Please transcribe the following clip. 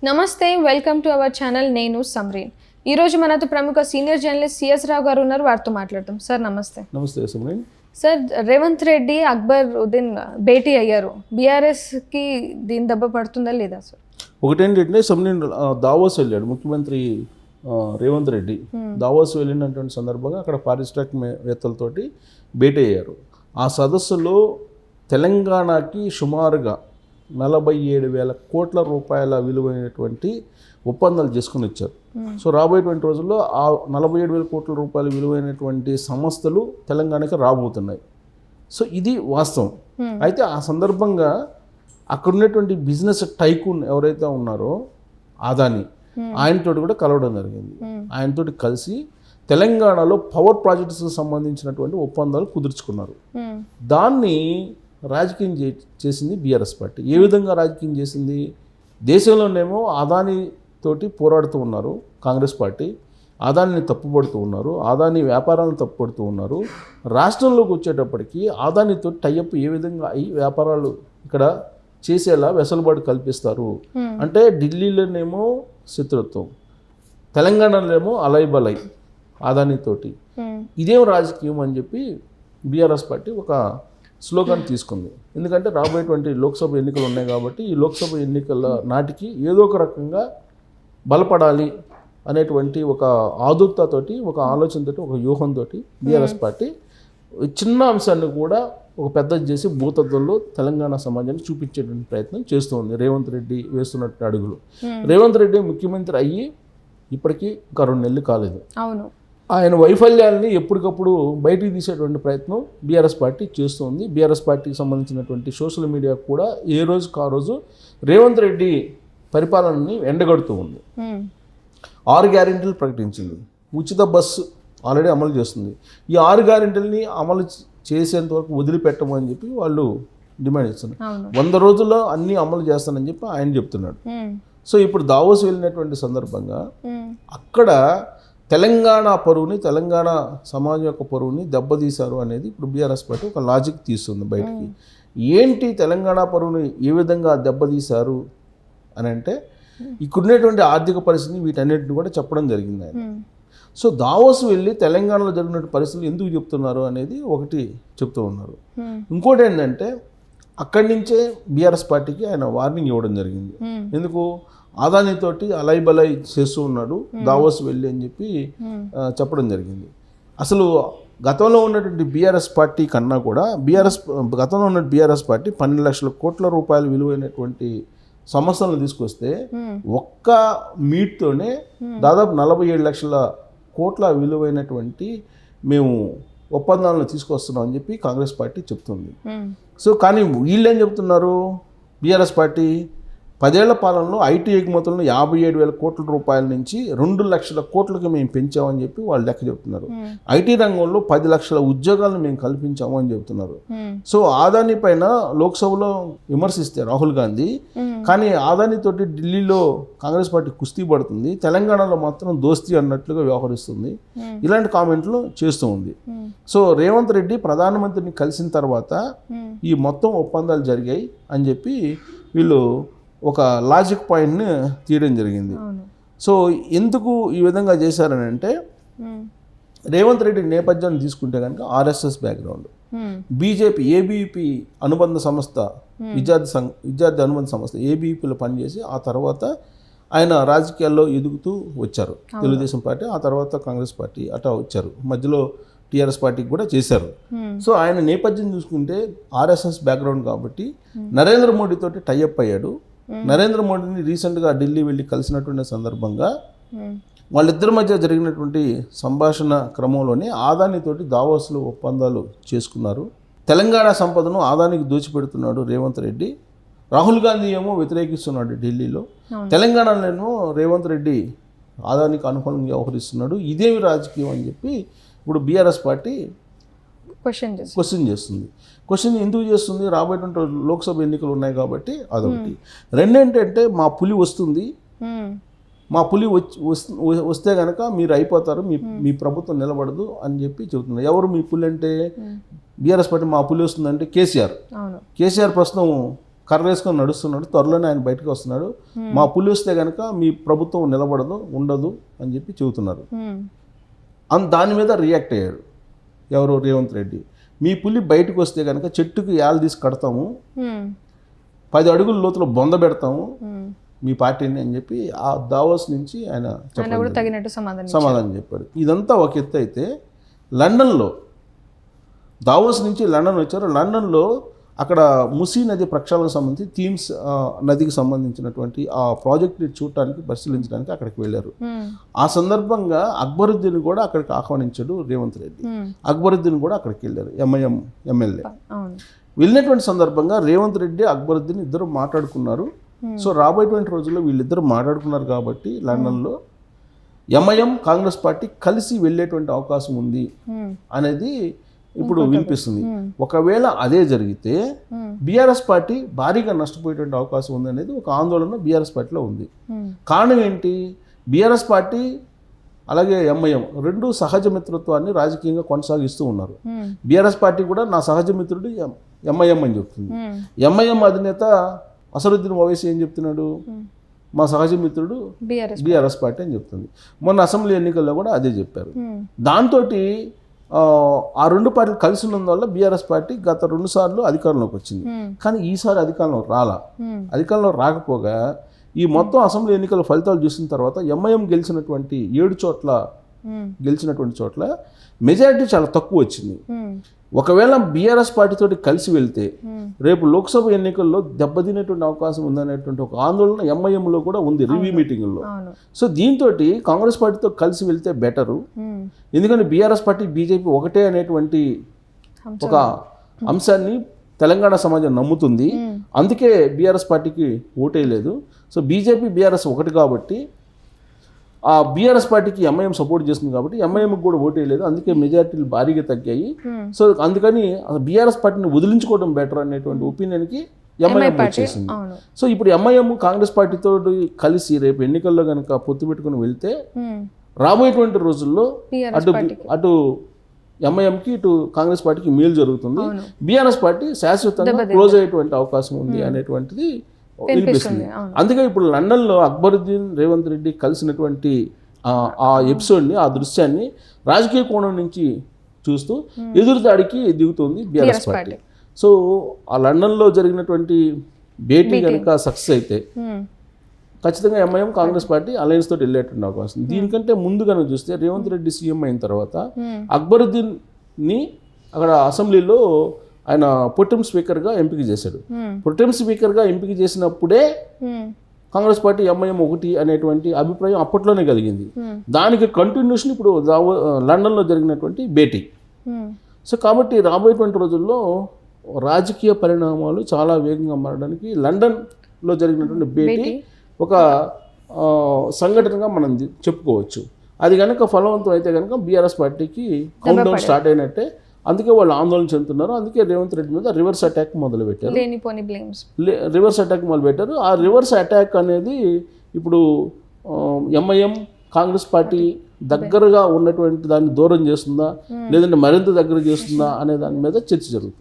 నమస్తే, welcome to our channel. నేను సమ్రీన్. ఈరోజు మనతో ప్రముఖ సీనియర్ జర్నలిస్ట్ సిఎస్ రావు గారు ఉన్నారు. వారితో మాట్లాడతాం. సార్ నమస్తే. నమస్తే సమ్రీన్. సార్, రేవంత్ రెడ్డి అక్బరుద్దీన్ భేటీ అయ్యారు. బీఆర్ఎస్కి దీని దెబ్బ పడుతుందా లేదా సార్? ఒకటేంటంటే సమ్రీన్ దావోస్ వెళ్ళాడు ముఖ్యమంత్రి రేవంత్ రెడ్డి. దావోస్ వెళ్ళినటువంటి సందర్భంగా అక్కడ పారిశ్రామికవేత్తలతోటి భేటీ అయ్యారు. ఆ సదస్సులో తెలంగాణకి సుమారుగా 47,000 కోట్ల రూపాయల విలువైనటువంటి ఒప్పందాలు చేసుకుని వచ్చారు. సో రాబోయేటువంటి రోజుల్లో ఆ 47,000 కోట్ల రూపాయల విలువైనటువంటి సంస్థలు తెలంగాణకి రాబోతున్నాయి. సో ఇది వాస్తవం. అయితే ఆ సందర్భంగా అక్కడ ఉన్నటువంటి బిజినెస్ టైకూన్ ఎవరైతే ఉన్నారో అదాని, ఆయనతోటి కూడా కలవడం జరిగింది. ఆయనతోటి కలిసి తెలంగాణలో పవర్ ప్రాజెక్ట్స్కి సంబంధించినటువంటి ఒప్పందాలు కుదుర్చుకున్నారు. దాన్ని రాజకీయం చేసింది బీఆర్ఎస్ పార్టీ. ఏ విధంగా రాజకీయం చేసింది? దేశంలోనేమో అదాని తోటి పోరాడుతూ ఉన్నారు కాంగ్రెస్ పార్టీ, అదానిని తప్పుపడుతూ ఉన్నారు, అదాని వ్యాపారాలను తప్పుపడుతూ ఉన్నారు. రాష్ట్రంలోకి వచ్చేటప్పటికి అదానితో టైఅప్ ఏ విధంగా అయ్యి వ్యాపారాలు ఇక్కడ చేసేలా వెసులుబాటు కల్పిస్తారు అంటే ఢిల్లీలోనేమో శత్రుత్వం, తెలంగాణలోనేమో అలైబలై అదానితోటి. ఇదేం రాజకీయం అని చెప్పి బీఆర్ఎస్ పార్టీ ఒక స్లోగన్ తీసుకుంది. ఎందుకంటే రాబోయేటువంటి లోక్సభ ఎన్నికలు ఉన్నాయి కాబట్టి ఈ లోక్సభ ఎన్నికల నాటికి ఏదో ఒక రకంగా బలపడాలి అనేటువంటి ఒక ఆదుర్తతోటి, ఒక ఆలోచనతోటి, ఒక వ్యూహంతో బీఆర్ఎస్ పార్టీ చిన్న అంశాన్ని కూడా ఒక పెద్దది చేసి భూతత్వంలో తెలంగాణ సమాజాన్ని చూపించేటువంటి ప్రయత్నం చేస్తుంది రేవంత్ రెడ్డి వేస్తున్నటువంటి అడుగులు. రేవంత్ రెడ్డి ముఖ్యమంత్రి అయ్యి ఇప్పటికీ ఇంకా 2 నెలలు కాలేదు. అవును. ఆయన వైఫల్యాలని ఎప్పటికప్పుడు బయటికి తీసేటువంటి ప్రయత్నం బీఆర్ఎస్ పార్టీ చేస్తుంది. బీఆర్ఎస్ పార్టీకి సంబంధించినటువంటి సోషల్ మీడియా కూడా ఏ రోజుకు ఆ రోజు రేవంత్ రెడ్డి పరిపాలనని ఎండగడుతూ ఉంది. 6 గ్యారెంటీలు ప్రకటించింది. ఉచిత బస్సు ఆల్రెడీ అమలు చేస్తుంది. ఈ 6 గ్యారెంటీలని అమలు చేసేంత వరకు వదిలిపెట్టమని చెప్పి వాళ్ళు డిమాండ్ చేస్తున్నారు. 100 రోజుల్లో అన్నీ అమలు చేస్తానని చెప్పి ఆయన చెప్తున్నాడు. సో ఇప్పుడు దావోస్ వెళ్ళినటువంటి సందర్భంగా అక్కడ తెలంగాణ పరువుని, తెలంగాణ సమాజం యొక్క పరువుని దెబ్బతీశారు అనేది ఇప్పుడు బీఆర్ఎస్ పార్టీ ఒక లాజిక్ తీస్తుంది బయటికి. ఏంటి తెలంగాణ పరువుని ఏ విధంగా దెబ్బతీశారు అని అంటే ఇక్కడున్నటువంటి ఆర్థిక పరిస్థితిని వీటన్నిటిని కూడా చెప్పడం జరిగింది ఆయన. సో దావోస్ వెళ్ళి తెలంగాణలో జరిగిన పరిస్థితులు ఎందుకు చెప్తున్నారు అనేది ఒకటి చెప్తూ ఉన్నారు. ఇంకోటి ఏంటంటే అక్కడి నుంచే బీఆర్ఎస్ పార్టీకి ఆయన వార్నింగ్ ఇవ్వడం జరిగింది. ఎందుకు? అదానితోటి అలైబలై చేస్తూ ఉన్నాడు దావోస్ వెళ్ళి అని చెప్పి చెప్పడం జరిగింది. అసలు గతంలో ఉన్నటువంటి బీఆర్ఎస్ పార్టీ కన్నా కూడా గతంలో ఉన్న బీఆర్ఎస్ పార్టీ 12 లక్షల కోట్ల రూపాయలు విలువైనటువంటి సంస్థలను తీసుకొస్తే ఒక్క మీట్తోనే దాదాపు 47 లక్షల కోట్ల విలువైనటువంటి మేము ఒప్పందాలను తీసుకొస్తున్నాం అని చెప్పి కాంగ్రెస్ పార్టీ చెప్తుంది. సో కానీ వీళ్ళేం చెప్తున్నారు? బీఆర్ఎస్ పార్టీ 10 ఏళ్ల పాలనలో ఐటీ ఎగుమతులను 57,000 కోట్ల రూపాయల నుంచి 2 లక్షల కోట్లకి మేము పెంచామని చెప్పి వాళ్ళు లెక్క చెప్తున్నారు. ఐటీ రంగంలో 10 లక్షల ఉద్యోగాలను మేము కల్పించాము అని చెప్తున్నారు. సో అదాని పైన లోక్సభలో విమర్శిస్తే రాహుల్ గాంధీ, కానీ అదానితోటి ఢిల్లీలో కాంగ్రెస్ పార్టీ కుస్తీ పడుతుంది, తెలంగాణలో మాత్రం దోస్తీ అన్నట్లుగా వ్యవహరిస్తుంది. ఇలాంటి కామెంట్లు చేస్తూ ఉంది. సో రేవంత్ రెడ్డి ప్రధానమంత్రిని కలిసిన తర్వాత ఈ మొత్తం ఒప్పందాలు జరిగాయి అని చెప్పి వీళ్ళు ఒక లాజిక్ పాయింట్ని తీయడం జరిగింది. సో ఎందుకు ఈ విధంగా చేశారని అంటే రేవంత్ రెడ్డి నేపథ్యాన్ని తీసుకుంటే కనుక ఆర్ఎస్ఎస్ బ్యాక్గ్రౌండ్, బీజేపీ ఏబీపీ అనుబంధ సంస్థ, విద్యార్థి అనుబంధ సంస్థ ఏబీపీలో పనిచేసి ఆ తర్వాత ఆయన రాజకీయాల్లో ఎదుగుతూ వచ్చారు. తెలుగుదేశం పార్టీ, ఆ తర్వాత కాంగ్రెస్ పార్టీ అటా వచ్చారు. మధ్యలో టీఆర్ఎస్ పార్టీకి కూడా చేశారు. సో ఆయన నేపథ్యం చూసుకుంటే ఆర్ఎస్ఎస్ బ్యాక్గ్రౌండ్ కాబట్టి నరేంద్ర మోడీ తోటి టైఅప్ అయ్యాడు. నరేంద్ర మోడీని రీసెంట్గా ఢిల్లీ వెళ్ళి కలిసినటువంటి సందర్భంగా వాళ్ళిద్దరి మధ్య జరిగినటువంటి సంభాషణ క్రమంలోనే అదానితోటి దావోస్లో ఒప్పందాలు చేసుకున్నారు. తెలంగాణ సంపదను అదానికి దోచిపెడుతున్నాడు రేవంత్ రెడ్డి. రాహుల్ గాంధీ ఏమో వ్యతిరేకిస్తున్నాడు ఢిల్లీలో, తెలంగాణలోనేమో రేవంత్ రెడ్డి అదానికి అనుకూలంగా వ్యవహరిస్తున్నాడు. ఇదేమి రాజకీయం అని చెప్పి ఇప్పుడు బీఆర్ఎస్ పార్టీ క్వశ్చన్ చేస్తుంది. క్వశ్చన్ ఎందుకు చేస్తుంది? రాబోయేటువంటి లోక్సభ ఎన్నికలు ఉన్నాయి కాబట్టి అదొకటి. రెండేంటంటే మా పులి వస్తుంది, మా పులి వస్తే కనుక మీరు అయిపోతారు, మీ ప్రభుత్వం నిలబడదు అని చెప్పి చెబుతున్నారు. ఎవరు మీ పులి అంటే బీఆర్ఎస్ పార్టీ మా పులి వస్తుందంటే కేసీఆర్ ప్రస్తుతం కర్ర వేసుకొని నడుస్తున్నాడు, త్వరలోనే ఆయన బయటకు వస్తున్నాడు, మా పులి వస్తే కనుక మీ ప్రభుత్వం నిలబడదు ఉండదు అని చెప్పి చెబుతున్నారు. దాని మీద రియాక్ట్ అయ్యాడు ఎవరు, రేవంత్ రెడ్డి. మీ పులి బయటకు వస్తే కనుక చెట్టుకి యాలు తీసి కడతాము, 10 అడుగుల లోతులో బొంద పెడతాము మీ పార్టీని అని చెప్పి ఆ దావోస్ నుంచి ఆయన సమాధానం చెప్పాడు. ఇదంతా ఒక ఎత్తు అయితే, లండన్లో దావోస్ నుంచి లండన్ వచ్చారు. లండన్లో అక్కడ ముసీ నది ప్రక్షాళనకు సంబంధించి థీమ్స్ నదికి సంబంధించినటువంటి ఆ ప్రాజెక్ట్ని చూడటానికి, పరిశీలించడానికి అక్కడికి వెళ్ళారు. ఆ సందర్భంగా అక్బరుద్దీన్ కూడా అక్కడికి ఆహ్వానించాడు రేవంత్ రెడ్డి. అక్బరుద్దీన్ కూడా అక్కడికి వెళ్ళారు, ఎంఐఎం ఎమ్మెల్యే. వెళ్ళినటువంటి సందర్భంగా రేవంత్ రెడ్డి, అక్బరుద్దీన్ ఇద్దరు మాట్లాడుకున్నారు. సో రాబోయేటువంటి రోజుల్లో వీళ్ళిద్దరు మాట్లాడుకున్నారు కాబట్టి లండన్లో ఎంఐఎం కాంగ్రెస్ పార్టీ కలిసి వెళ్ళేటువంటి అవకాశం ఉంది అనేది ఇప్పుడు వినిపిస్తుంది. ఒకవేళ అదే జరిగితే బీఆర్ఎస్ పార్టీ భారీగా నష్టపోయేటువంటి అవకాశం ఉంది అనేది ఒక ఆందోళన బీఆర్ఎస్ పార్టీలో ఉంది. కారణం ఏంటి? బీఆర్ఎస్ పార్టీ అలాగే ఎంఐఎం రెండు సహజ మిత్రత్వాన్ని రాజకీయంగా కొనసాగిస్తూ ఉన్నారు. బీఆర్ఎస్ పార్టీ కూడా నా సహజ మిత్రుడు ఎంఐఎం అని చెప్తుంది. ఎంఐఎం అధినేత అసదుద్దీన్ ఓవైసీ ఏం చెప్తున్నాడు? మా సహజ మిత్రుడు బీఆర్ఎస్ పార్టీ అని చెప్తుంది. మొన్న అసెంబ్లీ ఎన్నికల్లో కూడా అదే చెప్పారు. దాంతో ఆ రెండు పార్టీలు కలిసి ఉన్నందువల్ల బీఆర్ఎస్ పార్టీ గత 2 సార్లు అధికారంలోకి వచ్చింది. కానీ ఈసారి అధికారంలో అధికారంలో రాకపోగా ఈ మొత్తం అసెంబ్లీ ఎన్నికల ఫలితాలు చూసిన తర్వాత ఎంఐఎం గెలిచినటువంటి 7 చోట్ల గెలిచినటువంటి చోట్ల మెజారిటీ చాలా తక్కువ వచ్చింది. ఒకవేళ బీఆర్ఎస్ పార్టీతోటి కలిసి వెళ్తే రేపు లోక్సభ ఎన్నికల్లో దెబ్బతినేటువంటి అవకాశం ఉందనేటువంటి ఒక ఆందోళన ఎంఐఎంలో కూడా ఉంది రివ్యూ మీటింగుల్లో. సో దీంతో కాంగ్రెస్ పార్టీతో కలిసి వెళ్తే బెటరు. ఎందుకంటే బీఆర్ఎస్ పార్టీ బీజేపీ ఒకటే అనేటువంటి ఒక అంశాన్ని తెలంగాణ సమాజం నమ్ముతుంది. అందుకే బీఆర్ఎస్ పార్టీకి ఓటేయలేదు. సో బీజేపీ బీఆర్ఎస్ ఒకటి కాబట్టి ఆ బీఆర్ఎస్ పార్టీకి ఎంఐఎం సపోర్ట్ చేస్తుంది కాబట్టి ఎంఐఎంకి కూడా ఓటేయలేదు. అందుకే మెజారిటీలు భారీగా తగ్గాయి. సో అందుకని బీఆర్ఎస్ పార్టీని వదిలించుకోవడం బెటర్ అనేటువంటి ఒపీనియన్కి ఎంఐఎం వచ్చేసింది. సో ఇప్పుడు ఎంఐఎం కాంగ్రెస్ పార్టీతో కలిసి రేపు ఎన్నికల్లో కనుక పొత్తు పెట్టుకుని వెళ్తే రాబోయేటువంటి రోజుల్లో అటు ఎంఐఎంకి ఇటు కాంగ్రెస్ పార్టీకి మేలు జరుగుతుంది. బీఆర్ఎస్ పార్టీ శాశ్వతంగా క్లోజ్ అయ్యేటువంటి అవకాశం ఉంది అనేటువంటిది వినిపిస్తుంది. అందుకే ఇప్పుడు లండన్లో అక్బరుద్దీన్ రేవంత్ రెడ్డి కలిసినటువంటి ఆ ఎపిసోడ్ని, ఆ దృశ్యాన్ని రాజకీయ కోణం నుంచి చూస్తూ ఎదురుదాడికి దిగుతుంది బీఆర్ఎస్ పార్టీ. సో ఆ లండన్లో జరిగినటువంటి భేటీ కనుక సక్సెస్ అయితే ఖచ్చితంగా ఎంఐఎం కాంగ్రెస్ పార్టీ అలయన్స్ తోటి వెళ్ళేటువంటి అవకాశం. దీనికంటే ముందు కనుక చూస్తే రేవంత్ రెడ్డి సీఎం అయిన తర్వాత అక్బరుద్దీన్ని అక్కడ అసెంబ్లీలో ఆయన ప్రొటెం స్పీకర్గా ఎంపిక చేశాడు. ప్రొటెం స్పీకర్గా ఎంపిక చేసినప్పుడే కాంగ్రెస్ పార్టీ ఎంఐఎం ఒకటి అనేటువంటి అభిప్రాయం అప్పట్లోనే కలిగింది. దానికి కంటిన్యూషన్ ఇప్పుడు లండన్లో జరిగినటువంటి భేటీ. సో కాబట్టి రాబోయేటువంటి రోజుల్లో రాజకీయ పరిణామాలు చాలా వేగంగా మారడానికి లండన్లో జరిగినటువంటి భేటీ ఒక సంఘటనగా మనం చెప్పుకోవచ్చు. అది కనుక ఫలవంతం అయితే కనుక బీఆర్ఎస్ పార్టీకి కౌంట్ డౌన్ స్టార్ట్ అయినట్టే. అందుకే వాళ్ళు ఆందోళన చెందుతున్నారు. అందుకే రేవంత్ రెడ్డి మీద రివర్స్ అటాక్ మొదలుపెట్టారు. ఆ రివర్స్ అటాక్ అనేది ఇప్పుడు ఎంఐఎం కాంగ్రెస్ పార్టీ దగ్గరగా ఉన్నటువంటి దాన్ని దూరం చేస్తుందా, లేదంటే మరింత దగ్గర చేస్తుందా అనే దాని మీద చర్చ జరుగుతుంది.